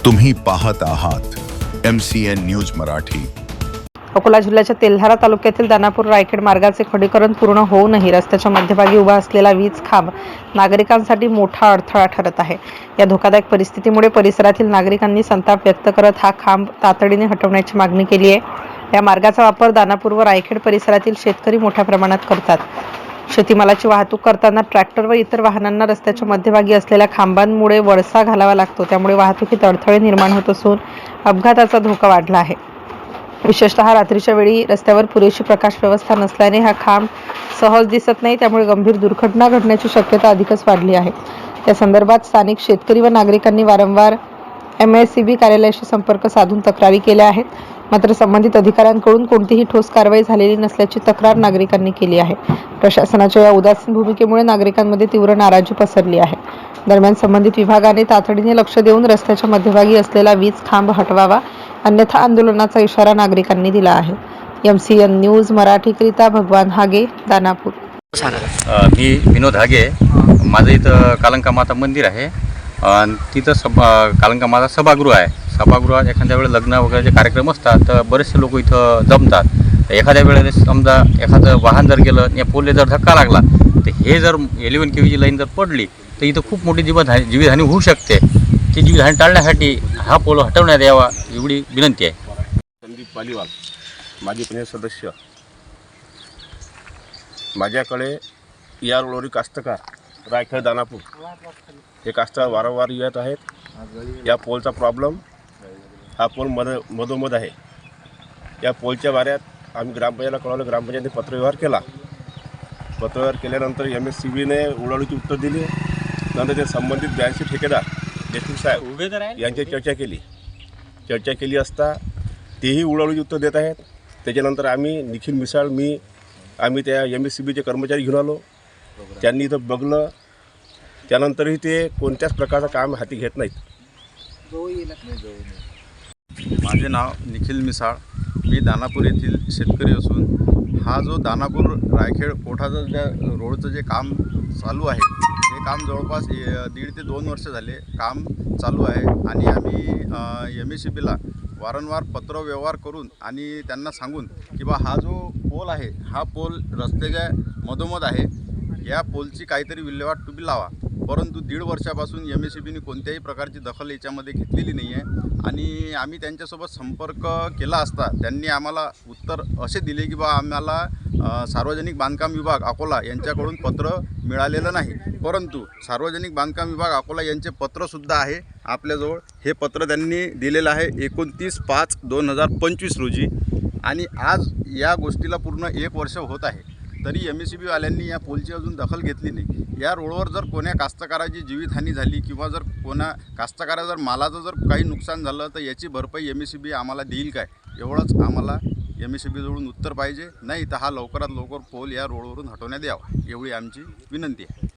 तुम्ही पाहत आहात MCN न्यूज मराठी। अकोला जिल्ह्याच्या तेल्हारा तालुक्यातील दानापूर रायखेड मार्गाचे खडीकरण पूर्ण होऊनही रस्त्याच्या मध्यभागी उभा असलेला वीज खांब नागरिकांसाठी मोठा अडथळा ठरत आहे। या धोकादायक परिस्थितीमुळे परिसरातील नागरिकांनी संताप व्यक्त करत हा खांब तातडीने हटवण्याची मागणी केली आहे। या मार्गाचा वापर दानापूर व रायखेड परिसरातील शेतकरी मोठ्या प्रमाणात करतात। शेतीमालाची वाहतूक करताना ट्रॅक्टर व इतर वाहनांना रस्त्याच्या मध्यभागी असलेल्या खांबांमुळे वळसा घालावा लागतो, त्यामुळे वाहतुकीत अडथळे निर्माण होत असून अपघाताचा धोका वाढला आहे। विशेषतः रात्रीच्या वेळी रस्त्यावर पुरेशी प्रकाश व्यवस्था नसल्याने हा खांब सहज दिसत नाही, त्यामुळे गंभीर दुर्घटना घडण्याची शक्यता अधिकच वाढली आहे। या संदर्भात स्थानिक शेतकरी व नागरिकांनी वारंवार MSCB कार्यालयाशी संपर्क साधून तक्रारी केल्या आहेत, मात्र संबंधित अधिकाऱ्यांकडून कोणतीही ठोस कारवाई झालेली नसल्याची तक्रार नागरिकांनी केली आहे। प्रशासनाच्या या उदासीन भूमिकेमुळे नागरिकांमध्ये तीव्र नाराजी पसरली आहे। दरम्यान संबंधित विभागाने तातडीने लक्ष देऊन रस्त्याच्या मध्यभागी असलेला वीज खांब हटवावा, अन्यथा आंदोलनाचा इशारा नागरिकांनी दिला आहे। MCN न्यूज मराठीकरिता भगवान हागे, दानापूर। मी विनोद हागे। माझं इथं कालंका माता मंदिर आहे आणि तिथं कालंका माता सभागृह आहे। सभागृहात एखाद्या वेळेस लग्न वगैरे कार्यक्रम असतात तर बरेचसे लोक इथं जमतात। एखाद्या वेळेस समजा एखादं वाहन जर गेलं या पोलला जर धक्का लागला तर हे जर 11 kV ची लाईन जर पडली तर इथं खूप मोठी जीवितहानी होऊ शकते। ती जीवितहानी टाळण्यासाठी हा पोल हटवण्यात यावा एवढी विनंती आहे। संदीप पालीवाल, माजी पंचायत सदस्य। माझ्याकडे या रोडवरील कास्तकार रायखेड दानापूर हे कास्तकार वारंवार येत आहेत। या पोलचा प्रॉब्लेम हा पोल मधोमध आहे। या पोलच्या बाऱ्यात आम्ही ग्रामपंचायतीला कळवलं, ग्रामपंचायतीने पत्रव्यवहार केला। पत्रव्यवहार केल्यानंतर MSCBने उडाळीची उत्तर दिली। नंतर ते संबंधित 82 ठेकेदार देशमुख साहेब यांची चर्चा केली असता तेही उडाळीची उत्तर देत आहेत। त्याच्यानंतर आम्ही निखिल मिसाळ आम्ही त्या MSCBचे कर्मचारी घेऊन आलो। त्यांनी इथं बघलं, त्यानंतरही ते कोणत्याच प्रकारचं काम हाती घेत नाहीत। माझे नाव निखिल मिसाळ, मी दानापूर येथील शेतकरी असून हा जो दानापूर रायखेड कोठाचं ज्या रोडचं जे काम चालू आहे हे काम जवळपास 1.5 ते 2 वर्ष झाले काम चालू आहे। आणि आम्ही MSCBला वारंवार पत्रव्यवहार करून आणि त्यांना सांगून की बा हा जो पोल आहे हा पोल रस्त्याच्या मधोमध आहे, या पोलची काहीतरी विल्हेवाट तुम्ही लावा। परंतु 1.5 वर्षापासून MSCBने कोणत्याही प्रकारची दखल याच्यामध्ये घेतलेली नाही आहे। आणि आम्ही त्यांच्यासोबत संपर्क केला असता त्यांनी आम्हाला उत्तर असे दिले की बा आम्हाला सार्वजनिक बांधकाम विभाग अकोला यांच्याकडून पत्र मिळालेलं नाही। परंतु सार्वजनिक बांधकाम विभाग अकोला यांचे पत्रसुद्धा आहे आपल्याजवळ। हे पत्र त्यांनी दिलेलं आहे 29/5/2025 रोजी आणि आज या गोष्टीला पूर्ण 1 वर्ष होत आहे, तरी MSCB वाल्यांनी या पोलची अजून दखल घेतली नाही। या रोडवर जर कोण्या कास्तकाराची जीवितहानी झाली किंवा जर कोणा कास्तकारा जर मालाचं जर काही नुकसान झालं तर याची भरपाई MSCB आम्हाला देईल काय, एवढंच आम्हाला MSCB जवळून उत्तर पाहिजे। नाही तर हा लवकरात लवकर पोल या रोडवरून हटवण्यात यावा एवढी आमची विनंती आहे।